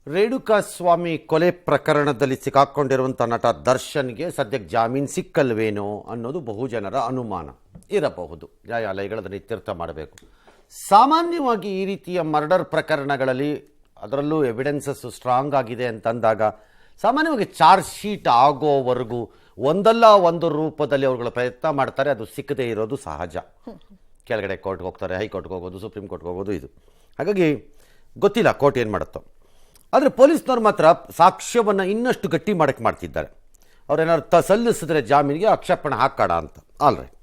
ರೇಣುಕಾಸ್ವಾಮಿ ಕೊಲೆ ಪ್ರಕರಣದಲ್ಲಿ ಸಿಕ್ಕಾಕೊಂಡಿರುವಂಥ ನಟ ದರ್ಶನ್ಗೆ ಸದ್ಯಕ್ಕೆ ಜಾಮೀನು ಸಿಕ್ಕಲ್ವೇನೋ ಅನ್ನೋದು ಬಹುಜನರ ಅನುಮಾನ ಇರಬಹುದು. ನ್ಯಾಯಾಲಯಗಳನ್ನು ಇತ್ಯರ್ಥ ಮಾಡಬೇಕು. ಸಾಮಾನ್ಯವಾಗಿ ಈ ರೀತಿಯ ಮರ್ಡರ್ ಪ್ರಕರಣಗಳಲ್ಲಿ ಅದರಲ್ಲೂ ಎವಿಡೆನ್ಸಸ್ ಸ್ಟ್ರಾಂಗ್ ಆಗಿದೆ ಅಂತಂದಾಗ ಸಾಮಾನ್ಯವಾಗಿ ಚಾರ್ಜ್ ಶೀಟ್ ಆಗೋವರೆಗೂ ಒಂದಲ್ಲ ಒಂದು ರೂಪದಲ್ಲಿ ಅವ್ರುಗಳ ಪ್ರಯತ್ನ ಮಾಡ್ತಾರೆ. ಅದು ಸಿಕ್ಕದೇ ಇರೋದು ಸಹಜ. ಕೆಳಗಡೆ ಕೋರ್ಟ್ಗೆ ಹೋಗ್ತಾರೆ, ಹೈಕೋರ್ಟ್ಗೆ ಹೋಗೋದು, ಸುಪ್ರೀಂ ಕೋರ್ಟ್ಗೆ ಹೋಗೋದು. ಇದು ಹಾಗಾಗಿ ಗೊತ್ತಿಲ್ಲ ಕೋರ್ಟ್ ಏನು ಮಾಡುತ್ತೋ. ಆದರೆ ಪೊಲೀಸ್ನವ್ರು ಮಾತ್ರ ಸಾಕ್ಷ್ಯವನ್ನು ಇನ್ನಷ್ಟು ಗಟ್ಟಿ ಮಾಡಕ್ಕೆ ಮಾಡ್ತಿದ್ದಾರೆ. ಅವ್ರೇನಾದ್ರು ಸಲ್ಲಿಸಿದ್ರೆ ಜಾಮೀನಿಗೆ ಆಕ್ಷೇಪಣೆ ಹಾಕೋಣ ಅಂತ. ಆಲ್ರೈಟ್.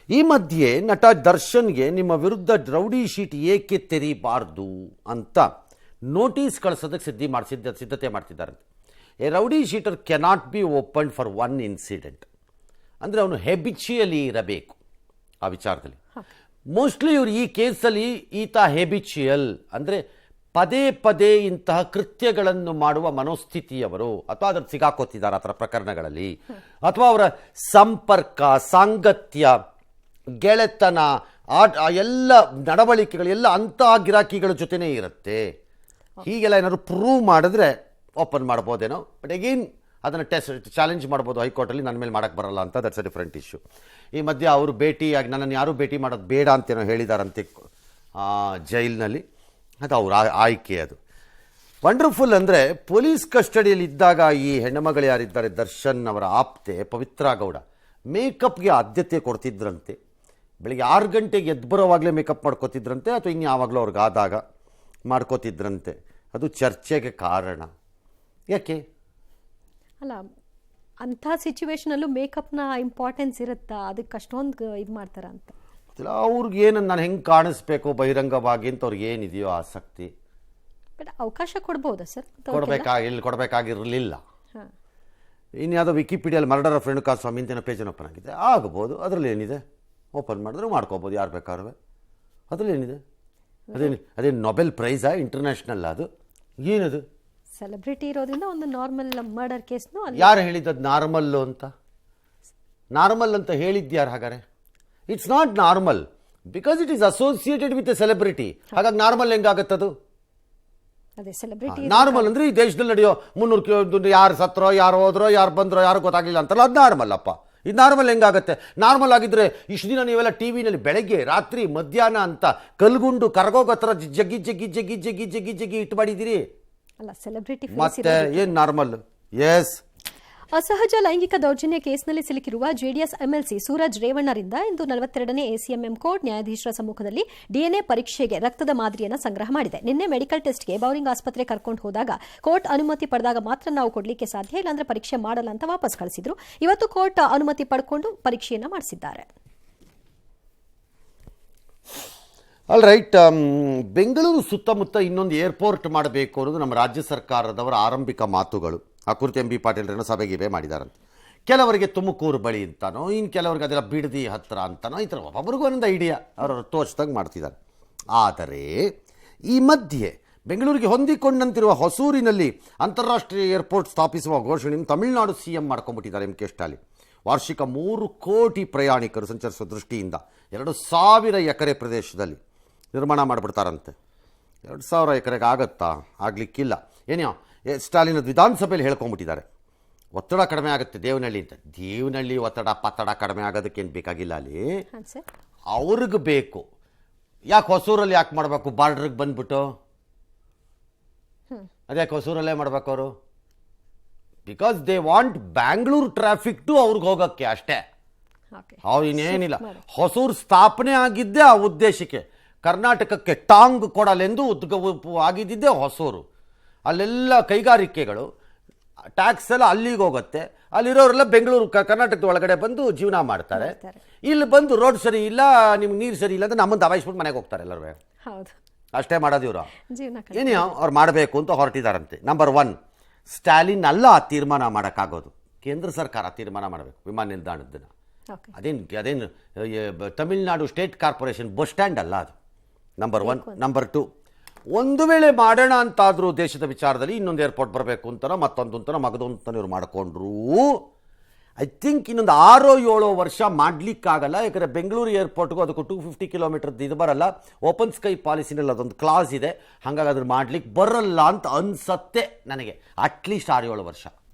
ಈ ಮಧ್ಯೆ ನಟ ದರ್ಶನ್ಗೆ ನಿಮ್ಮ ವಿರುದ್ಧ ರೌಡಿ ಶೀಟ್ ಏಕೆ ತೆರೀಬಾರ್ದು ಅಂತ ನೋಟಿಸ್ ಕಳಿಸೋದಕ್ಕೆ ಸಿದ್ಧತೆ ಮಾಡ್ತಿದ್ದಾರೆ. A rowdy sheeter cannot be open for one incident. ಅಂದರೆ ಅವನು ಹೆಬಿಚುಯಲಿ ಇರಬೇಕು ಆ ವಿಚಾರದಲ್ಲಿ. ಮೋಸ್ಟ್ಲಿ ಇವರು ಈ ಕೇಸಲ್ಲಿ ಈತ ಹೆಬಿಚುಯಲ್ ಅಂದರೆ ಪದೇ ಪದೇ ಇಂತಹ ಕೃತ್ಯಗಳನ್ನು ಮಾಡುವ ಮನೋಸ್ಥಿತಿಯವರು ಅಥವಾ ಅದ್ರ ಸಿಗಾಕೋತಿದ್ದಾರೆ ಆ ಥರ ಪ್ರಕರಣಗಳಲ್ಲಿ, ಅಥವಾ ಅವರ ಸಂಪರ್ಕ, ಸಾಂಗತ್ಯ, ಗೆಳೆತನ, ಎಲ್ಲ ನಡವಳಿಕೆಗಳು ಎಲ್ಲ ಅಂತಹ ಗಿರಾಕಿಗಳ ಜೊತೆನೇ ಇರುತ್ತೆ. ಹೀಗೆಲ್ಲ ಏನಾದ್ರು ಪ್ರೂವ್ ಮಾಡಿದ್ರೆ ಓಪನ್ ಮಾಡ್ಬೋದೇನೋ. ಬಟ್ ಅಗೇನ್ ಅದನ್ನು ಚಾಲೆಂಜ್ ಮಾಡ್ಬೋದು ಹೈಕೋರ್ಟಲ್ಲಿ. ನನ್ನ ಮೇಲೆ ಮಾಡೋಕ್ಕೆ ಬರಲ್ಲ ಅಂತ. That's a different issue. ಈ ಮಧ್ಯೆ ಅವರು ಭೇಟಿಯಾಗಿ ನನ್ನನ್ನು ಯಾರೂ ಭೇಟಿ ಮಾಡೋದು ಬೇಡ ಅಂತೇನೋ ಹೇಳಿದಾರಂತೆ ಜೈಲಿನಲ್ಲಿ. ಅದು ಅವ್ರ ಆಯ್ಕೆ. ಅದು ವಂಡರ್ಫುಲ್. ಅಂದರೆ ಪೊಲೀಸ್ ಕಸ್ಟಡಿಯಲ್ಲಿ ಇದ್ದಾಗ ಈ ಹೆಣ್ಣುಮಗಳು ಯಾರಿದ್ದಾರೆ ದರ್ಶನ್ ಅವರ ಆಪ್ತೆ ಪವಿತ್ರ ಗೌಡ ಮೇಕಪ್ಗೆ ಆದ್ಯತೆ ಕೊಡ್ತಿದ್ರಂತೆ. ಬೆಳಿಗ್ಗೆ 6 ಗಂಟೆಗೆ ಎದ್ದು ಬರೋವಾಗಲೇ ಮೇಕಪ್ ಮಾಡ್ಕೋತಿದ್ರಂತೆ, ಅಥವಾ ಇನ್ನು ಯಾವಾಗಲೂ ಅವ್ರಿಗೆ ಆದಾಗ ಮಾಡ್ಕೋತಿದ್ರಂತೆ. ಅದು ಚರ್ಚೆಗೆ ಕಾರಣ. ಯಾಕೆ ಅಲ್ಲ, ಅಂಥ ಸಿಚುವೇಶನಲ್ಲೂ ಮೇಕಪ್ನ ಇಂಪಾರ್ಟೆನ್ಸ್ ಇರುತ್ತಾ? ಅದಕ್ಕೆ ಅಷ್ಟೊಂದು ಇದು ಮಾಡ್ತಾರ ಅಂತ ಅವ್ರಿಗೆ ಏನನ್ನು ನಾನು ಹೆಂಗೆ ಕಾಣಿಸ್ಬೇಕು ಬಹಿರಂಗವಾಗಿ ಅಂತ ಅವ್ರಿಗೆ ಏನಿದೆಯೋ ಆಸಕ್ತಿ. ಬಟ್ ಅವಕಾಶ ಕೊಡ್ಬೋದಾ ಸರ್? ಕೊಡಬೇಕಾಗಿರಲಿಲ್ಲ. ಇನ್ಯಾವುದೋ ವಿಕಿಪೀಡಿಯಲ್ಲಿ ಮರ್ಡರ್ ಆಫ್ ರೇಣುಕಾಸ್ವಾಮಿ ಅಂತ ಪೇಜನ್ನು ಓಪನ್ ಆಗಿದೆ. ಆಗ್ಬೋದು. ಅದರಲ್ಲಿ ಏನಿದೆ? ಓಪನ್ ಮಾಡಿದ್ರೆ ಮಾಡ್ಕೋಬೋದು ಯಾರು ಬೇಕಾದ್ರೂ. ಅದರಲ್ಲಿ ಏನಿದೆ? ಅದೇನು ನೊಬೆಲ್ ಪ್ರೈಸಾ? ಇಂಟರ್ನ್ಯಾಷನಲ್ ಅದು? ಏನದು? ಸೆಲೆಬ್ರಿಟಿ ಇರೋದ್ರಿಂದ ಒಂದು ನಾರ್ಮಲ್ ಮರ್ಡರ್ ಕೇಸ್ನು. ಯಾರು ಹೇಳಿದ್ದದು ನಾರ್ಮಲ್ಲು ಅಂತ? ನಾರ್ಮಲ್ ಅಂತ ಹೇಳಿದ್ಯಾರು ಹಾಗಾರೆ? It's not normal because it is associated with A celebrity. ಹಾಗಾಗಿ ನಾರ್ಮಲ್ ಹೆಂಗಾಗತ್ತದು? ನಾರ್ಮಲ್ ಅಂದ್ರೆ ಈ ದೇಶದಲ್ಲಿ ನಡೆಯೋ 300 ಯಾರು ಸತ್ರೋ, ಯಾರು ಹೋದ್ರೋ, ಯಾರು ಬಂದ್ರೋ, ಯಾರು ಗೊತ್ತಾಗಲಿಲ್ಲ ಅಂತಲ್ಲ, ಅದು ನಾರ್ಮಲ್ ಅಪ್ಪ. ಇದು ನಾರ್ಮಲ್ ಹೆಂಗಾಗತ್ತೆ? ನಾರ್ಮಲ್ ಆಗಿದ್ರೆ ಇಷ್ಟು ದಿನ ನೀವೆಲ್ಲ ಟಿವಿನಲ್ಲಿ ಬೆಳಗ್ಗೆ ರಾತ್ರಿ ಮಧ್ಯಾಹ್ನ ಅಂತ ಕಲ್ಗುಂಡು ಕರಗೋಗೋ ಥರ ಜಗ್ಗಿ ಜಗ್ಗಿ ಜಗ್ಗಿ ಜಗ್ಗಿ ಜಗ್ಗಿ ಜಗ್ಗಿ ಇಟ್ಟು ಮಾಡಿದ್ದೀರಿ. ಮತ್ತೆ ಏನು ನಾರ್ಮಲ್? ಎಸ್. ಅಸಹಜ ಲೈಂಗಿಕ ದೌರ್ಜನ್ಯ ಕೇಸ್ನಲ್ಲಿ ಸಿಲುಕಿರುವ ಜೆಡಿಎಸ್ ಎಂಎಲ್ಸಿ ಸೂರಜ್ ರೇವಣ್ಣರಿಂದ ಇಂದು 42ನೇ ಎಸಿಎಂಎಂ ಕೋರ್ಟ್ ನ್ಯಾಯಾಧೀಶರ ಸಮ್ಮುಖದಲ್ಲಿ ಡಿಎನ್ಎ ಪರೀಕ್ಷೆಗೆ ರಕ್ತದ ಮಾದರಿಯನ್ನು ಸಂಗ್ರಹ ಮಾಡಿದೆ. ನಿನ್ನೆ ಮೆಡಿಕಲ್ ಟೆಸ್ಟ್ಗೆ ಬೌರಿಂಗ್ ಆಸ್ಪತ್ರೆ ಕರ್ಕೊಂಡು ಹೋದಾಗ ಕೋರ್ಟ್ ಅನುಮತಿ ಪಡೆದಾಗ ಮಾತ್ರ ನಾವು ಕೊಡಲಿಕ್ಕೆ ಸಾಧ್ಯ, ಇಲ್ಲಾಂದ್ರೆ ಪರೀಕ್ಷೆ ಮಾಡಲ್ಲ ಅಂತ ವಾಪಸ್ ಕಳಿಸಿದ್ರು. ಇವತ್ತು ಕೋರ್ಟ್ ಅನುಮತಿ ಪಡ್ಕೊಂಡು ಪರೀಕ್ಷೆಯನ್ನು ಮಾಡಿಸಿದ್ದಾರೆ. All right. ಬೆಂಗಳೂರು ಸುತ್ತಮುತ್ತ ಇನ್ನೊಂದು ಏರ್ಪೋರ್ಟ್ ಮಾಡಬೇಕು ಅನ್ನೋದು ನಮ್ಮ ರಾಜ್ಯ ಸರ್ಕಾರದವರ ಆರಂಭಿಕ ಮಾತುಗಳು. ಆ ಕುರಿತು ಎಂ ಬಿ ಪಾಟೀಲ್ರನ್ನು ಸಭೆಗೆ ಮಾಡಿದಾರಂತೆ. ಕೆಲವರಿಗೆ ತುಮಕೂರು ಬಳಿ ಅಂತಾನೋ, ಇನ್ನು ಕೆಲವರಿಗೆ ಅದೆಲ್ಲ ಬಿಡದಿ ಹತ್ತಿರ ಅಂತಾನೋ, ಈ ಥರ ಒಬ್ಬರಿಗೂ ಒಂದೊಂದು ಐಡಿಯಾ ಅವರವರು ತೋಚ್ದಂಗೆ ಮಾಡ್ತಿದ್ದಾರೆ. ಆದರೆ ಈ ಮಧ್ಯೆ ಬೆಂಗಳೂರಿಗೆ ಹೊಂದಿಕೊಂಡಂತಿರುವ ಹೊಸೂರಿನಲ್ಲಿ ಅಂತಾರಾಷ್ಟ್ರೀಯ ಏರ್ಪೋರ್ಟ್ ಸ್ಥಾಪಿಸುವ ಘೋಷಣೆಯನ್ನು Tamil Nadu CM ಮಾಡ್ಕೊಂಡ್ಬಿಟ್ಟಿದ್ದಾರೆ M K Stalin. ವಾರ್ಷಿಕ 3 ಕೋಟಿ ಪ್ರಯಾಣಿಕರು ಸಂಚರಿಸುವ ದೃಷ್ಟಿಯಿಂದ 2,000 ಎಕರೆ ಪ್ರದೇಶದಲ್ಲಿ ನಿರ್ಮಾಣ ಮಾಡಿಬಿಡ್ತಾರಂತೆ. 2,000 ಎಕರೆಗೆ ಆಗತ್ತಾ? ಆಗಲಿಕ್ಕಿಲ್ಲ. ಏನೋ ಸ್ಟಾಲಿನ್ ವಿಧಾನಸಭೆಯಲ್ಲಿ ಹೇಳ್ಕೊಂಡ್ಬಿಟ್ಟಿದ್ದಾರೆ. ಒತ್ತಡ ಕಡಿಮೆ ಆಗುತ್ತೆ ದೇವನಹಳ್ಳಿ ಅಂತ. ದೇವನಹಳ್ಳಿ ಒತ್ತಡ ಕಡಿಮೆ ಆಗೋದಕ್ಕೇನು ಬೇಕಾಗಿಲ್ಲ. ಅಲ್ಲಿ ಅವ್ರಿಗೆ ಬೇಕು. ಯಾಕೆ ಹೊಸೂರಲ್ಲಿ ಯಾಕೆ ಮಾಡಬೇಕು? ಬಾರ್ಡ್ರಿಗೆ ಬಂದ್ಬಿಟ್ಟು ಅದ್ಯಾಕೆ ಹೊಸೂರಲ್ಲೇ ಮಾಡ್ಬೇಕು ಅವರು? Because they want Bangalore traffic to ಅವ್ರಿಗೆ ಹೋಗೋಕ್ಕೆ ಅಷ್ಟೇ. ಅವ್ರು ಇನ್ನೇನಿಲ್ಲ. ಹೊಸೂರು ಸ್ಥಾಪನೆ ಆಗಿದ್ದೇ ಆ ಉದ್ದೇಶಕ್ಕೆ. ಕರ್ನಾಟಕಕ್ಕೆ ಟಾಂಗ್ ಕೊಡಲೆಂದು ಆಗಿದ್ದಿದ್ದೇ ಹೊಸೂರು. ಅಲ್ಲೆಲ್ಲ ಕೈಗಾರಿಕೆಗಳು ಟ್ಯಾಕ್ಸ್ ಎಲ್ಲ ಅಲ್ಲಿಗೆ ಹೋಗುತ್ತೆ. ಅಲ್ಲಿರೋರೆಲ್ಲ ಬೆಂಗಳೂರು ಕರ್ನಾಟಕದ ಒಳಗಡೆ ಬಂದು ಜೀವನ ಮಾಡ್ತಾರೆ. ಇಲ್ಲಿ ಬಂದು ರೋಡ್ ಸರಿ ಇಲ್ಲ, ನಿಮ್ಗೆ ನೀರು ಸರಿ ಇಲ್ಲ ಅಂತ ನಮ್ಮನ್ನು ದಬಾಯಿಸ್ಬಿಟ್ಟು ಮನೆಗೆ ಹೋಗ್ತಾರೆ ಎಲ್ಲರೂ. ಅಷ್ಟೇ ಮಾಡೋದು ಇವರು. ಏನೇ ಅವ್ರು ಮಾಡಬೇಕು ಅಂತ ಹೊರಟಿದಾರಂತೆ. ನಂಬರ್ 1, ಸ್ಟಾಲಿನ್ ಅಲ್ಲ ಆ ತೀರ್ಮಾನ ಮಾಡೋಕ್ಕಾಗೋದು, ಕೇಂದ್ರ ಸರ್ಕಾರ ತೀರ್ಮಾನ ಮಾಡಬೇಕು ವಿಮಾನ ನಿಲ್ದಾಣದ್ದನ್ನು. ಅದೇನು Tamil Nadu state corporation bus stand ಅಲ್ಲ ಅದು. ನಂಬರ್ 1. ನಂಬರ್ 2, ಒಂದು ವೇಳೆ ಮಾಡೋಣ ಅಂತಾದರೂ ದೇಶದ ವಿಚಾರದಲ್ಲಿ ಇನ್ನೊಂದು ಏರ್ಪೋರ್ಟ್ ಬರಬೇಕು ಅಂತನೋ ಮತ್ತೊಂದು ಅಂತನೋ ಮಗದು ಅಂತನೋ ಇವ್ರು ಮಾಡಿಕೊಂಡ್ರು ಐ ಥಿಂಕ್ ಇನ್ನೊಂದು 6-7 ವರ್ಷ ಮಾಡಲಿಕ್ಕಾಗಲ್ಲ. ಯಾಕಂದರೆ ಬೆಂಗಳೂರು ಏರ್ಪೋರ್ಟ್ಗೂ ಅದಕ್ಕೂ 250 ಕಿಲೋಮೀಟರ್ದು ಇದು ಬರಲ್ಲ. ಓಪನ್ ಸ್ಕೈ ಪಾಲಿಸಿನಲ್ಲಿ ಅದೊಂದು ಕ್ಲಾಸ್ ಇದೆ. ಹಾಗಾಗಿ ಅದ್ರ ಮಾಡ್ಲಿಕ್ಕೆ ಬರಲ್ಲ ಅಂತ ಅನ್ಸತ್ತೆ ನನಗೆ. ಅಟ್ಲೀಸ್ಟ್ 6-7 ವರ್ಷ.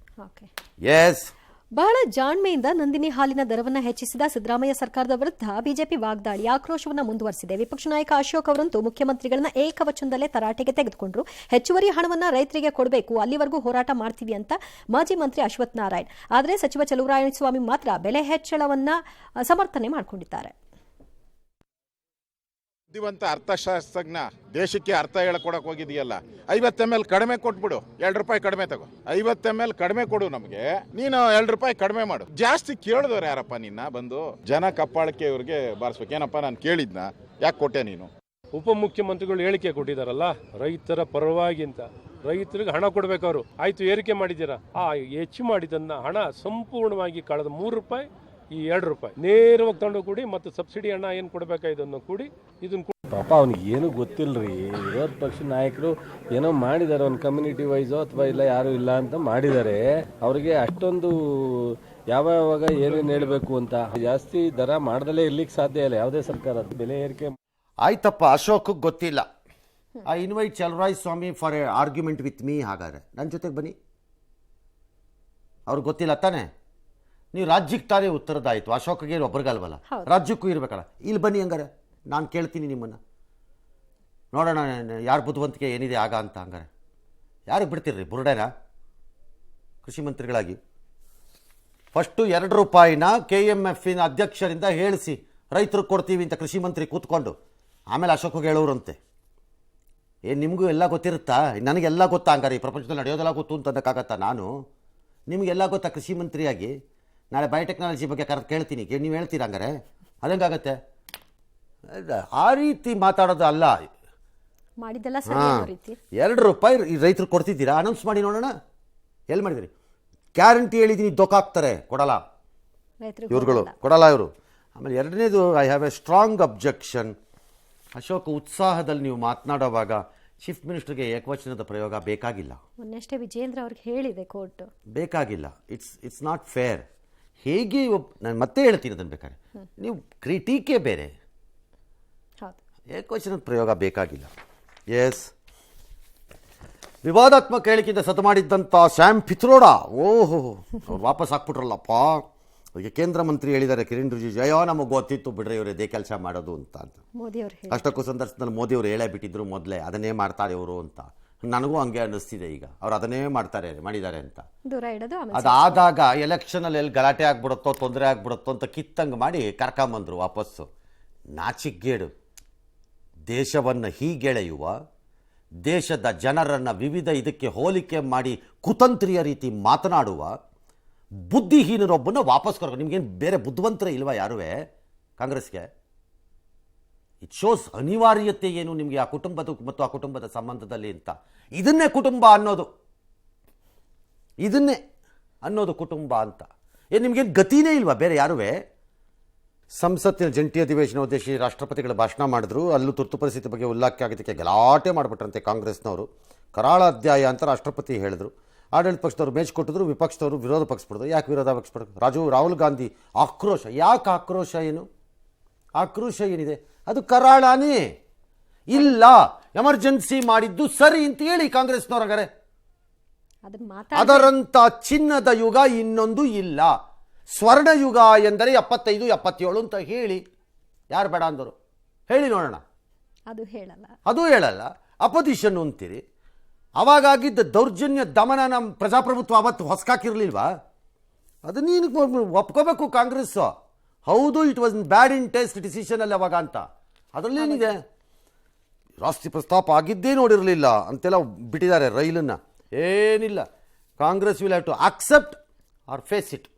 ಓಕೆ. ಎಸ್. ಬಹಳ ಜಾಣ್ಮೆಯಿಂದ ನಂದಿನಿ ಹಾಲಿನ ದರವನ್ನು ಹೆಚ್ಚಿಸಿದ ಸಿದ್ದರಾಮಯ್ಯ ಸರ್ಕಾರದ ವಿರುದ್ಧ ಬಿಜೆಪಿ ವಾಗ್ದಾಳಿ ಆಕ್ರೋಶವನ್ನು ಮುಂದುವರೆಸಿದೆ. ವಿಪಕ್ಷ ನಾಯಕ ಅಶೋಕ್ ಅವರಂತೂ ಮುಖ್ಯಮಂತ್ರಿಗಳನ್ನ ಏಕವಚನದಲ್ಲೇ ತರಾಟೆಗೆ ತೆಗೆದುಕೊಂಡ್ರು. ಹೆಚ್ಚುವರಿ ಹಣವನ್ನ ರೈತರಿಗೆ ಕೊಡಬೇಕು, ಅಲ್ಲಿವರೆಗೂ ಹೋರಾಟ ಮಾಡ್ತೀವಿ ಅಂತ ಮಾಜಿ ಮಂತ್ರಿ ಅಶ್ವಥ್ ನಾರಾಯಣ್. ಆದರೆ ಸಚಿವ ಚಲುವರಾಯಸ್ವಾಮಿ ಮಾತ್ರ ಬೆಲೆ ಹೆಚ್ಚಳವನ್ನ ಸಮರ್ಥನೆ ಮಾಡಿಕೊಂಡಿದ್ದಾರೆ. ಬುದ್ಧಿವಂತ ಅರ್ಥಶಾಸ್ತ್ರಜ್ಞ ದೇಶಕ್ಕೆ ಅರ್ಥ ಹೇಳ್ಕೊಡಕ್ ಹೋಗಿದೆಯಲ್ಲ, 50 ml ಕಡಿಮೆ ಕೊಟ್ಬಿಡು, 2 ರೂಪಾಯಿ ಕಡಿಮೆ ತಗೋ. 50 ml ಕಡಿಮೆ ಕೊಡು ನಮಗೆ, ನೀನು 2 ರೂಪಾಯಿ ಕಡಿಮೆ ಮಾಡು. ಜಾಸ್ತಿ ಕೇಳಿದವ್ರು ಯಾರಪ್ಪ ನಿನ್ನ ಬಂದು? ಜನ ಕಪ್ಪಾಳಕ್ಕೆ ಇವ್ರಿಗೆ ಬಾರಿಸ್ಬೇಕು. ಏನಪ್ಪ ನಾನು ಕೇಳಿದ್ನ, ಯಾಕೆ ಕೊಟ್ಟೆ ನೀನು? ಉಪಮುಖ್ಯಮಂತ್ರಿಗಳು ಹೇಳಿಕೆ ಕೊಟ್ಟಿದ್ದಾರಲ್ಲ, ರೈತರ ಪರವಾಗಿ ಅಂತ. ರೈತರಿಗೆ ಹಣ ಕೊಡ್ಬೇಕು. ಅವರು ಆಯ್ತು ಏರಿಕೆ ಮಾಡಿದ್ದೀರಾ, ಆ ಹೆಚ್ಚು ಮಾಡಿದನ್ನ ಹಣ ಸಂಪೂರ್ಣವಾಗಿ ಕಳೆದ 3 ರೂಪಾಯಿ ಈ 2 ರೂಪಾಯಿ ನೇರವಾಗಿ ತಗೊಂಡು ಕೂಡಿ ಮತ್ತು ಸಬ್ಸಿಡಿ ಹಣ ಏನು ಕೊಡಬೇಕಾಯ್ದನ್ನು ಕೂಡಿ ಇದನ್ನು ಪಾಪ ಅವ್ನಿಗೆ ಏನು ಗೊತ್ತಿಲ್ಲರಿ. ವಿರೋಧ ಪಕ್ಷ ನಾಯಕರು ಏನೋ ಮಾಡಿದ್ದಾರೆ, ಒಂದು ಕಮ್ಯುನಿಟಿ ವೈಸೋ ಅಥವಾ ಇಲ್ಲ ಯಾರು ಇಲ್ಲ ಅಂತ ಮಾಡಿದ್ದಾರೆ. ಅವ್ರಿಗೆ ಅಷ್ಟೊಂದು ಯಾವಾಗ ಏನೇನು ಹೇಳಬೇಕು ಅಂತ ಜಾಸ್ತಿ ದರ ಮಾಡ್ದಲೇ ಇರ್ಲಿಕ್ಕೆ ಸಾಧ್ಯ ಇಲ್ಲ ಯಾವುದೇ ಸರ್ಕಾರ. ಬೆಲೆ ಏರಿಕೆ ಆಯ್ತಪ್ಪ, ಅಶೋಕ್ ಗೊತ್ತಿಲ್ಲ. I invite Chaluvarayaswamy for A argument with me. ಹಾಗಾದ್ರೆ ನನ್ನ ಜೊತೆಗೆ ಬನ್ನಿ. ಅವ್ರಿಗೆ ಗೊತ್ತಿಲ್ಲ ತಾನೆ? ನೀವು ರಾಜ್ಯಕ್ಕೆ ತಾನೇ ಉತ್ತರದಾಯಿತು. ಅಶೋಕ್ಗೆ ಒಬ್ರಿಗಲ್ವಲ್ಲ, ರಾಜ್ಯಕ್ಕೂ ಇರಬೇಕಲ್ಲ. ಇಲ್ಲಿ ಬನ್ನಿ, ಹಂಗಾರೆ ನಾನು ಕೇಳ್ತೀನಿ ನಿಮ್ಮನ್ನು. ನೋಡೋಣ ಯಾರು ಬುದ್ಧಿವಂತಿಕೆ ಏನಿದೆ ಆಗ ಅಂತ. ಹಂಗಾರೆ ಯಾರಿಗೆ ಬಿಡ್ತೀರ್ರಿ ಬುರುಡೇನ ಕೃಷಿ ಮಂತ್ರಿಗಳಾಗಿ? ಫಸ್ಟು 2 ರೂಪಾಯಿನ KMFನ ಅಧ್ಯಕ್ಷರಿಂದ ಹೇಳಿಸಿ ರೈತರಿಗೆ ಕೊಡ್ತೀವಿ ಅಂತ ಕೃಷಿ ಮಂತ್ರಿ ಕೂತ್ಕೊಂಡು, ಆಮೇಲೆ ಅಶೋಕ್ಗೆ ಹೇಳೋರಂತೆ. ಏನು ನಿಮಗೂ ಎಲ್ಲ ಗೊತ್ತಿರುತ್ತಾ? ನನಗೆಲ್ಲ ಗೊತ್ತಾ? ಹಂಗಾರೆ ಈ ಪ್ರಪಂಚದಲ್ಲಿ ನಡೆಯೋದೆಲ್ಲ ಗೊತ್ತು ಅಂತಂದಕ್ಕಾಗತ್ತಾ? ನಾನು ನಿಮಗೆಲ್ಲ ಗೊತ್ತಾ ಕೃಷಿ ಮಂತ್ರಿಯಾಗಿ? ನಾಳೆ ಬಯೋಟೆಕ್ನಾಲಜಿ ಬಗ್ಗೆ ಕೇಳ್ತೀನಿ, ನೀವು ಹೇಳ್ತೀರಾ? ಹಂಗಾರೆ ಅದಂಗಾಗತ್ತೆ? ಆ ರೀತಿ ಮಾತಾಡೋದು ಅಲ್ಲ. ಮಾಡಿದ್ದೆಲ್ಲ 2 ರೂಪಾಯಿ ರೈತರು ಕೊಡ್ತಿದ್ದೀರಾ? ಅನೌನ್ಸ್ ಮಾಡಿ ನೋಡೋಣ. ಎಲ್ಲಿ ಮಾಡಿದಿರಿ? ಗ್ಯಾರಂಟಿ ಹೇಳಿದ್ದೀನಿ, ದೊಕ್ಕಾಗ್ತಾರೆ, ಕೊಡಲ್ಲ ಇವ್ರುಗಳು, ಕೊಡಲ್ಲ ಇವರು. ಆಮೇಲೆ ಎರಡನೇದು, I have a strong objection. Ashok ಉತ್ಸಾಹದಲ್ಲಿ ನೀವು ಮಾತನಾಡುವಾಗ ಚೀಫ್ ಮಿನಿಸ್ಟರ್ಗೆ ಏಕವಚನದ ಪ್ರಯೋಗ ಬೇಕಾಗಿಲ್ಲ. ಮೊನ್ನೆಷ್ಟೇ ವಿಜೇಂದ್ರ ಅವ್ರಿಗೆ ಹೇಳಿದೆ ಕೋರ್ಟ್, ಬೇಕಾಗಿಲ್ಲ. It's not fair. ಹೇಗೆ ನಾನು ಮತ್ತೆ ಹೇಳ್ತೀನಿ ಅದನ್ನು, ಬೇಕಾದ್ರೆ ನೀವು ಟೀಕೆ ಬೇರೆ, ಏಕವಚನದ ಪ್ರಯೋಗ ಬೇಕಾಗಿಲ್ಲ. ಎಸ್. ವಿವಾದಾತ್ಮಕ ಹೇಳಿಕೆಯಿಂದ ಸತು ಮಾಡಿದ್ದಂಥ ಸ್ಯಾಮ್ ಪಿತ್ರೋಡಾ, ಓಹೋ, ಅವ್ರು ವಾಪಸ್ ಹಾಕ್ಬಿಟ್ರಲ್ಲಪ್ಪ. ಅವರಿಗೆ ಕೇಂದ್ರ ಮಂತ್ರಿ ಹೇಳಿದ್ದಾರೆ ಕಿರಣ್ ರಿಜಿಜು, ಅಯ್ಯೋ ನಮಗೆ ಗೊತ್ತಿತ್ತು ಬಿಡ್ರಿ ಇವರು ಇದೇ ಕೆಲಸ ಮಾಡೋದು ಅಂತ. ಅಷ್ಟಕ್ಕೂ ಸಂದರ್ಶನದಲ್ಲಿ ಮೋದಿಯವರು ಹೇಳೇ ಬಿಟ್ಟಿದ್ರು ಮೊದಲೇ, ಅದನ್ನೇ ಮಾಡ್ತಾರೆ ಇವರು ಅಂತ. ನನಗೂ ಹಂಗೆ ಅನ್ನಿಸ್ತಿದೆ ಈಗ, ಅವ್ರು ಅದನ್ನೇ ಮಾಡಿದ್ದಾರೆ ಅಂತ. ಅದಾದಾಗ ಎಲೆಕ್ಷನಲ್ಲಿ ಎಲ್ಲಿ ಗಲಾಟೆ ಆಗ್ಬಿಡುತ್ತೋ, ತೊಂದರೆ ಆಗ್ಬಿಡುತ್ತೋ ಅಂತ ಕಿತ್ತಂಗೆ ಮಾಡಿ ಕರ್ಕೊಂಬಂದ್ರು ವಾಪಸ್ಸು. ನಾಚಿಗೇಡು. ದೇಶವನ್ನು ಹೀಗೆಳೆಯುವ, ದೇಶದ ಜನರನ್ನು ವಿವಿಧ ಇದಕ್ಕೆ ಹೋಲಿಕೆ ಮಾಡಿ ಕುತಂತ್ರಿಯ ರೀತಿ ಮಾತನಾಡುವ ಬುದ್ಧಿಹೀನರೊಬ್ಬನ ವಾಪಸ್ ಕರ್ಕೊಂಡು, ನಿಮಗೇನು ಬೇರೆ ಬುದ್ಧಿವಂತರೇ ಇಲ್ವಾ ಯಾರುವೇ ಕಾಂಗ್ರೆಸ್ಗೆ? ಇಟ್ ಶೋಸ್ ಅನಿವಾರ್ಯತೆ ಏನು ನಿಮಗೆ ಆ ಕುಟುಂಬದ ಮತ್ತು ಆ ಕುಟುಂಬದ ಸಂಬಂಧದಲ್ಲಿ ಅಂತ. ಇದನ್ನೇ ಕುಟುಂಬ ಅನ್ನೋದು, ಇದನ್ನೇ ಅನ್ನೋದು ಕುಟುಂಬ ಅಂತ. ಏನು ನಿಮಗೇನು ಗತಿನೇ ಇಲ್ವಾ ಬೇರೆ ಯಾರುವೇ? ಸಂಸತ್ತಿನ ಜಂಟಿ ಅಧಿವೇಶನ ಉದ್ದೇಶಿಸಿ ರಾಷ್ಟ್ರಪತಿಗಳ ಭಾಷಣ ಮಾಡಿದ್ರು. ಅಲ್ಲೂ ತುರ್ತು ಪರಿಸ್ಥಿತಿ ಬಗ್ಗೆ ಉಲ್ಲೇಖ ಆಗಿದ್ದಕ್ಕೆ ಗಲಾಟೆ ಮಾಡಿಬಿಟ್ರಂತೆ ಕಾಂಗ್ರೆಸ್ನವರು. ಕರಾಳ ಅಧ್ಯಾಯ ಅಂತ ರಾಷ್ಟ್ರಪತಿ ಹೇಳಿದ್ರು. ಆಡಳಿತ ಪಕ್ಷದವರು ಮೇಚ್ ಕೊಟ್ಟಿದ್ರು, ವಿಪಕ್ಷದವರು ವಿರೋಧ ಪಕ್ಷ ಪಡೆದ್ರು. ಯಾಕೆ ವಿರೋಧ ಪಕ್ಷ ಪಡೆದ್ರು? ರಾಹುಲ್ ಗಾಂಧಿ ಆಕ್ರೋಶ. ಯಾಕೆ ಆಕ್ರೋಶ? ಏನು ಆಕ್ರೋಶ ಏನಿದೆ? ಅದು ಕರಾಳನೇ ಇಲ್ಲ. ಎಮರ್ಜೆನ್ಸಿ ಮಾಡಿದ್ದು ಸರಿ ಅಂತ ಹೇಳಿ ಕಾಂಗ್ರೆಸ್ನವರಾಗರೆ. ಅದರಂಥ ಚಿನ್ನದ ಯುಗ ಇನ್ನೊಂದು ಇಲ್ಲ. ಸ್ವರ್ಣ ಯುಗ ಎಂದರೆ 75, 77 ಅಂತ ಹೇಳಿ. ಯಾರು ಬೇಡ ಅಂದರು? ಹೇಳಿ ನೋಡೋಣ. ಅದು ಹೇಳಲ್ಲ. ಅಪೋಸಿಷನ್ ಅಂತೀರಿ. ಅವಾಗಾಗಿದ್ದ ದೌರ್ಜನ್ಯ ದಮನ ನಮ್ಮ ಪ್ರಜಾಪ್ರಭುತ್ವ ಅವತ್ತು ಹೊಸಕಾಕಿರ್ಲಿಲ್ವಾ? ಅದು ನೀನು ಒಪ್ಕೋಬೇಕು ಕಾಂಗ್ರೆಸ್ಸು. ಹೌದು, it was bad in taste decision ಅಲ್ಲಿ ಅವಾಗ ಅಂತ. ಅದರಲ್ಲೇನಿದೆ? ರಾಷ್ಟ್ರೀಯ ಪ್ರಸ್ತಾಪ ಆಗಿದ್ದೇ ನೋಡಿರಲಿಲ್ಲ ಅಂತೆಲ್ಲ ಬಿಟ್ಟಿದ್ದಾರೆ ರೈಲನ್ನು. ಏನಿಲ್ಲ, Congress will have to accept or face it.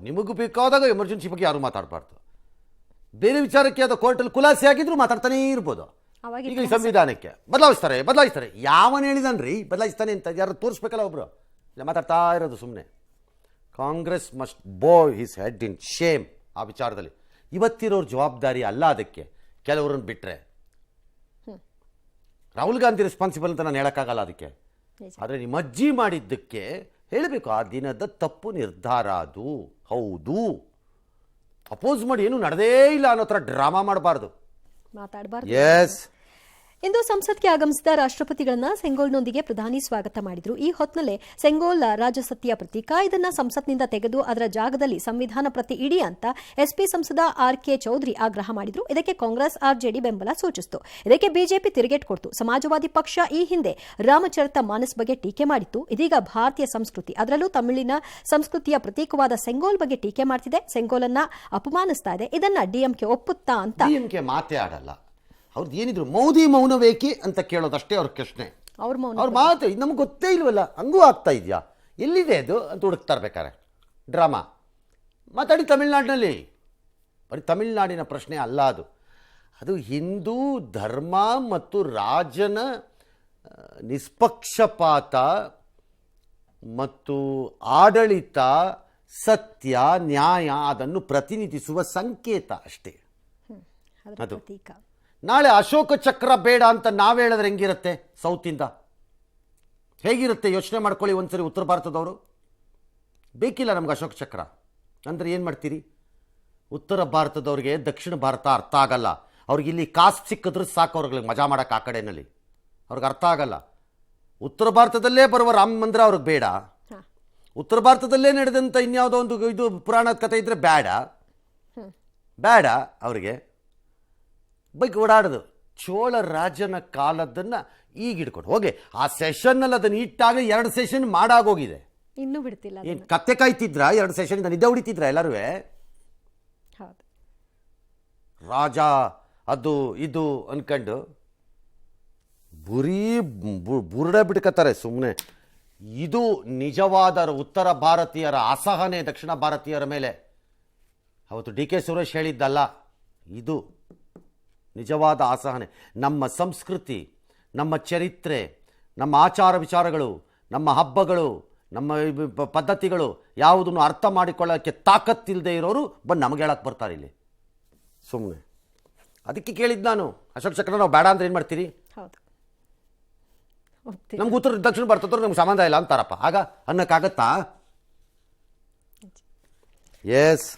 ನಿಮಗೂ ಬೇಕಾದಾಗ ಎಮರ್ಜೆನ್ಸಿ ಬಗ್ಗೆ ಯಾರು ಮಾತಾಡಬಾರ್ದು. ಬೇರೆ ವಿಚಾರಕ್ಕೆ ಅದು ಕೋರ್ಟಲ್ಲಿ ಖುಲಾಸೆ ಆಗಿದ್ರು ಮಾತಾಡ್ತಾನೇ ಇರ್ಬೋದು. ಈಗ ಈ ಸಂವಿಧಾನಕ್ಕೆ ಬದಲಾಯಿಸ್ತಾರೆ. ಯಾವನು ಹೇಳಿದನ್ರಿ ಬದಲಾಯಿಸ್ತಾನೆ ಅಂತ? ಯಾರು ತೋರಿಸ್ಬೇಕಲ್ಲ ಒಬ್ರು. ಇಲ್ಲ, ಮಾತಾಡ್ತಾ ಇರೋದು ಸುಮ್ಮನೆ. ಕಾಂಗ್ರೆಸ್ ಮಸ್ಟ್ ಬೋ ಹಿಸ್ ಹೆಡ್ ಇನ್ ಶೇಮ್ ಆ ವಿಚಾರದಲ್ಲಿ. ಇವತ್ತಿರೋರು ಜವಾಬ್ದಾರಿ ಅಲ್ಲ ಅದಕ್ಕೆ, ಕೆಲವರನ್ನು ಬಿಟ್ಟರೆ. ರಾಹುಲ್ ಗಾಂಧಿ ರೆಸ್ಪಾನ್ಸಿಬಲ್ ಅಂತ ನಾನು ಹೇಳೋಕ್ಕಾಗಲ್ಲ ಅದಕ್ಕೆ. ಆದರೆ ನಿಮ್ಮ ಅಜ್ಜಿ ಮಾಡಿದ್ದಕ್ಕೆ ಹೇಳಬೇಕು ಆ ದಿನದ ತಪ್ಪು ನಿರ್ಧಾರ ಅದು, ಹೌದು. ಅಪೋಸ್ ಮಾಡಿ ಏನು ನಡೆದೇ ಇಲ್ಲ ಅನ್ನೋ ಥರ ಡ್ರಾಮಾ ಮಾಡಬಾರ್ದು. ಮಾತಾಡಬಾರ್ದು. ಎಸ್. ಇಂದು ಸಂಸತ್ಗೆ ಆಗಮಿಸಿದ ರಾಷ್ಟ್ರಪತಿಗಳನ್ನ ಸೆಂಗೋಲ್ನೊಂದಿಗೆ ಪ್ರಧಾನಿ ಸ್ವಾಗತ ಮಾಡಿದ್ರು. ಈ ಹೊತ್ತಿನಲ್ಲೇ ಸೆಂಗೋಲ್ ರಾಜಸತ್ಯ ಪ್ರತೀಕ, ಇದನ್ನ ಸಂಸತ್ನಿಂದ ತೆಗೆದು ಅದರ ಜಾಗದಲ್ಲಿ ಸಂವಿಧಾನ ಪ್ರತಿ ಇಡಿ ಅಂತ ಎಸ್ಪಿ ಸಂಸದ ಆರ್.ಕೆ. ಚೌಧರಿ ಆಗ್ರಹ ಮಾಡಿದ್ರು. ಇದಕ್ಕೆ ಕಾಂಗ್ರೆಸ್ ಆರ್ಜೆಡಿ ಬೆಂಬಲ ಸೂಚಿಸಿತು. ಇದಕ್ಕೆ ಬಿಜೆಪಿ ತಿರುಗೇಟ್ ಕೊಡ್ತು. ಸಮಾಜವಾದಿ ಪಕ್ಷ ಈ ಹಿಂದೆ ರಾಮಚರಿತ ಮಾನಸ್ ಬಗ್ಗೆ ಟೀಕೆ ಮಾಡಿತ್ತು. ಇದೀಗ ಭಾರತೀಯ ಸಂಸ್ಕೃತಿ, ಅದರಲ್ಲೂ ತಮಿಳಿನ ಸಂಸ್ಕೃತಿಯ ಪ್ರತೀಕವಾದ ಸೆಂಗೋಲ್ ಬಗ್ಗೆ ಟೀಕೆ ಮಾಡ್ತಿದೆ, ಸೆಂಗೋಲನ್ನ ಅಪಮಾನಿಸ್ತಾ ಇದೆ. ಇದನ್ನ ಡಿಎಂಕೆ ಒಪ್ಪುತ್ತಾ ಅಂತ ಡಿಎಂಕೆ ಮಾತೇ ಆಡಲ್ಲ. ಅವ್ರದ್ದು ಏನಿದ್ರು ಮೋದಿ ಮೌನವೇಕಿ ಅಂತ ಕೇಳೋದಷ್ಟೇ ಅವ್ರ ಪ್ರಶ್ನೆ. ಅವ್ರ ಮಾತು ಇದು ನಮ್ಗೆ ಗೊತ್ತೇ ಇಲ್ವಲ್ಲ, ಹಂಗೂ ಆಗ್ತಾ ಇದೆಯಾ, ಎಲ್ಲಿದೆ ಅದು ಅಂತ ಹುಡುಕ್ತಾ ಇರ್ಬೇಕಾರೆ ಡ್ರಾಮಾ ಮಾತಾಡಿ. ತಮಿಳ್ನಾಡಿನಲ್ಲಿ ಬರೀ ತಮಿಳ್ನಾಡಿನ ಪ್ರಶ್ನೆ ಅಲ್ಲ ಅದು, ಅದು ಹಿಂದೂ ಧರ್ಮ ಮತ್ತು ರಾಜನ ನಿಷ್ಪಕ್ಷಪಾತ ಮತ್ತು ಆಡಳಿತ, ಸತ್ಯ, ನ್ಯಾಯ ಅದನ್ನು ಪ್ರತಿನಿಧಿಸುವ ಸಂಕೇತ ಅಷ್ಟೇ ಅದು. ನಾಳೆ ಅಶೋಕ ಚಕ್ರ ಬೇಡ ಅಂತ ನಾವು ಹೇಳಿದ್ರೆ ಹೆಂಗಿರುತ್ತೆ? ಸೌತಿಂದ ಹೇಗಿರುತ್ತೆ ಯೋಚನೆ ಮಾಡ್ಕೊಳ್ಳಿ ಒಂದ್ಸರಿ. ಉತ್ತರ ಭಾರತದವರು ಬೇಕಿಲ್ಲ ನಮ್ಗೆ ಅಶೋಕ ಚಕ್ರ ಅಂದರೆ ಏನು ಮಾಡ್ತೀರಿ? ಉತ್ತರ ಭಾರತದವ್ರಿಗೆ ದಕ್ಷಿಣ ಭಾರತ ಅರ್ಥ ಆಗಲ್ಲ. ಅವ್ರಿಗೆ ಇಲ್ಲಿ ಕಾಸು ಸಿಕ್ಕಿದ್ರೆ ಸಾಕು, ಅವ್ರಿಗೆ ಮಜಾ ಮಾಡೋಕೆ ಆ ಕಡೆಯಲ್ಲಿ ಅವ್ರಿಗೆ ಅರ್ಥ ಆಗಲ್ಲ. ಉತ್ತರ ಭಾರತದಲ್ಲೇ ಬರುವ ರಾಮ ಮಂದಿರ ಅವ್ರಿಗೆ ಬೇಡ, ಉತ್ತರ ಭಾರತದಲ್ಲೇ ನಡೆದಂಥ ಇನ್ಯಾವುದೋ ಒಂದು ಇದು ಪುರಾಣದ ಕಥೆ ಇದ್ದರೆ ಬೇಡ ಅವರಿಗೆ. ಬೈಕ್ ಓಡಾಡೋದು ಚೋಳ ರಾಜನ ಕಾಲದನ್ನು ಈಗ ಹಿಡ್ಕೊಂಡು ಹೋಗಿ ಆ ಸೆಷನ್ನಲ್ಲಿ ಅದನ್ನು ಇಟ್ಟಾಗ 2 ಸೆಷನ್ ಮಾಡಾಗೋಗಿದೆ. ಇನ್ನೂ ಬಿಡ್ತಿಲ್ಲ. ಏನು ಕತ್ತೆ ಕಾಯ್ತಿದ್ರ? 2 ಸೆಷನ್ಗೆ ನಿದ್ದೆ ಹೊಡಿತಿದ್ರ ಎಲ್ಲರೂ? ರಾಜ ಅದು ಇದು ಅನ್ಕೊಂಡು ಬುರುಡೆ ಬಿಡ್ಕತ್ತಾರೆ ಸುಮ್ಮನೆ. ಇದು ನಿಜವಾದ ಉತ್ತರ ಭಾರತೀಯರ ಅಸಹನೆ ದಕ್ಷಿಣ ಭಾರತೀಯರ ಮೇಲೆ. ಅವತ್ತು ಡಿ ಕೆ ಸುರೇಶ್ ಹೇಳಿದ್ದಲ್ಲ, ಇದು ನಿಜವಾದ ಅಸಹನೆ. ನಮ್ಮ ಸಂಸ್ಕೃತಿ, ನಮ್ಮ ಚರಿತ್ರೆ, ನಮ್ಮ ಆಚಾರ ವಿಚಾರಗಳು, ನಮ್ಮ ಹಬ್ಬಗಳು, ನಮ್ಮ ಪದ್ಧತಿಗಳು ಯಾವುದನ್ನು ಅರ್ಥ ಮಾಡಿಕೊಳ್ಳೋಕ್ಕೆ ತಾಕತ್ತಿಲ್ಲದೆ ಇರೋರು ಬಂದು ನಮಗೆ ಹೇಳಕ್ಕೆ ಬರ್ತಾರೆ ಇಲ್ಲಿ ಸುಮ್ಮನೆ. ಅದಕ್ಕೆ ಕೇಳಿದ್ದು ನಾನು, ಅಶೋಕ್ ಚಕ್ರ ನಾವು ಬೇಡ ಅಂದ್ರೆ ಏನು ಮಾಡ್ತೀರಿ? ನಮ್ಗೆ ಉತ್ತರ ದಕ್ಷಿಣ ಭಾರತದವ್ರು ನಮ್ಗೆ ಸಂಬಂಧ ಇಲ್ಲ ಅಂತಾರಪ್ಪ, ಆಗ ಅನ್ನಕ್ಕಾಗತ್ತಾ? ಎಸ್.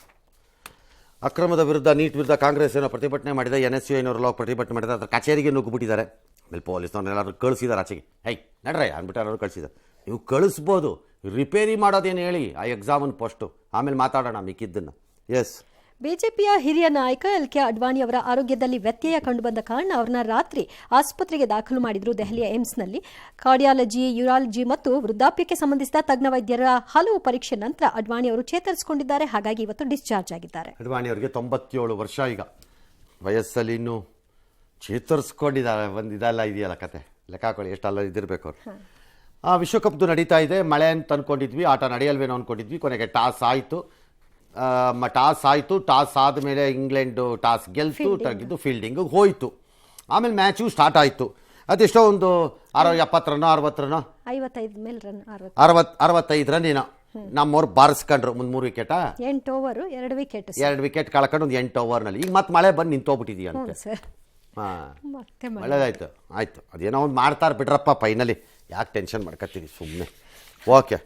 ಅಕ್ರಮದ ವಿರುದ್ಧ, ನೀಟ್ ವಿರುದ್ಧ ಕಾಂಗ್ರೆಸ್ ಏನೋ ಪ್ರತಿಭಟನೆ ಮಾಡಿದೆ, NSU ಏನೋ ಪ್ರತಿಭಟನೆ ಮಾಡಿದೆ, ಅದರ ಕಚೇರಿಗೆ ನುಗ್ಗಿಬಿಟ್ಟಿದ್ದಾರೆ. ಆಮೇಲೆ ಪೊಲೀಸ್ನವ್ರನ್ನೆಲ್ಲರೂ ಕಳಿಸಿದ್ದಾರೆ ಆಚೆಗೆ. ನಡ್ರೆ ಅಂದ್ಬಿಟ್ಟು ಎಲ್ಲರೂ ಕಳಿಸಿದ್ದಾರೆ. ನೀವು ಕಳಿಸ್ಬೋದು, ರಿಪೇರಿ ಮಾಡೋದೇನು ಹೇಳಿ ಆ ಎಕ್ಸಾಮನ್ ಪೋಸ್ಟು, ಆಮೇಲೆ ಮಾತಾಡೋಣ ಮಿಕ್ಕಿದ್ದನ್ನು. ಎಸ್. ಬಿಜೆಪಿಯ ಹಿರಿಯ ನಾಯಕ ಎಲ್.ಕೆ. ಅಡ್ವಾಣಿ ಅವರ ಆರೋಗ್ಯದಲ್ಲಿ ವ್ಯತ್ಯಯ ಕಂಡುಬಂದ ಕಾರಣ ಅವರನ್ನ ರಾತ್ರಿ ಆಸ್ಪತ್ರೆಗೆ ದಾಖಲು ಮಾಡಿದ್ರು. ದೆಹಲಿಯ ಏಮ್ಸ್ನಲ್ಲಿ ಕಾರ್ಡಿಯಾಲಜಿ, ಯೂರಾಲಜಿ ಮತ್ತು ವೃದ್ಧಾಪ್ಯಕ್ಕೆ ಸಂಬಂಧಿಸಿದ ತಜ್ಞ ವೈದ್ಯರ ಹಲವು ಪರೀಕ್ಷೆ ನಂತರ ಅಡ್ವಾಣಿ ಅವರು ಚೇತರಿಸಿಕೊಂಡಿದ್ದಾರೆ. ಹಾಗಾಗಿ ಇವತ್ತು ಡಿಸ್ಚಾರ್ಜ್ ಆಗಿದ್ದಾರೆ. ಅಡ್ವಾಣಿ ಅವರಿಗೆ 97 ವರ್ಷ ಈಗ ವಯಸ್ಸಲ್ಲಿ ಇನ್ನೂ ಚೇತರಿಸ್ಕೊಂಡಿದ್ದಾರೆ. ಇದೆಲ್ಲ ಇದೆಯಲ್ಲ ಕತೆ, ಲೆಕ್ಕ ಹಾಕೊಳ್ಳಿ ಎಷ್ಟೆಲ್ಲ ಇದಿರಬೇಕು ಅವರು. ವಿಶ್ವಕಪ್ದು ನಡೀತಾ ಇದೆ, ಮಳೆ ಅಂತ ಅಂದ್ಕೊಂಡಿದ್ವಿ, ಆಟ ನಡೆಯಲ್ವೇನೋ ಅಂದ್ಕೊಂಡಿದ್ವಿ. ಕೊನೆಗೆ ಟಾಸ್ ಆಯಿತು. ಟಾಸ್ ಆದಮೇಲೆ ಇಂಗ್ಲೆಂಡು ಟಾಸ್ ಗೆಲ್ತು, ಫೀಲ್ಡಿಂಗು ಹೋಯಿತು. ಆಮೇಲೆ ಮ್ಯಾಚು ಸ್ಟಾರ್ಟ್ ಆಯಿತು. ಅದೆಷ್ಟೋ ಒಂದು 70 ರನ್ 60 ರನ್ 65 ರನ್ ಏನೋ ನಮ್ಮವ್ರು ಬಾರಿಸ್ಕೊಂಡ್ರು. ಮುಂದೆ 3 ವಿಕೆಟ, 8 ಓವರ್ 2 ವಿಕೆಟ್, 2 ವಿಕೆಟ್ ಕಳ್ಕೊಂಡು ಒಂದು 8 ಓವರ್ನಲ್ಲಿ. ಈಗ ಮತ್ತೆ ಮಳೆ ಬಂದು ನಿಂತೋಗ್ಬಿಟ್ಟಿದೀಯ ಅಂತೆ. ಹಾಂ, ಒಳ್ಳೇದಾಯ್ತು, ಆಯಿತು. ಅದೇನೋ ಒಂದು ಮಾಡ್ತಾರೆ ಬಿಡ್ರಪ್ಪ ಫೈನಲಿ, ಯಾಕೆ ಟೆನ್ಷನ್ ಮಾಡ್ಕೊತೀವಿ ಸುಮ್ಮನೆ. ಓಕೆ.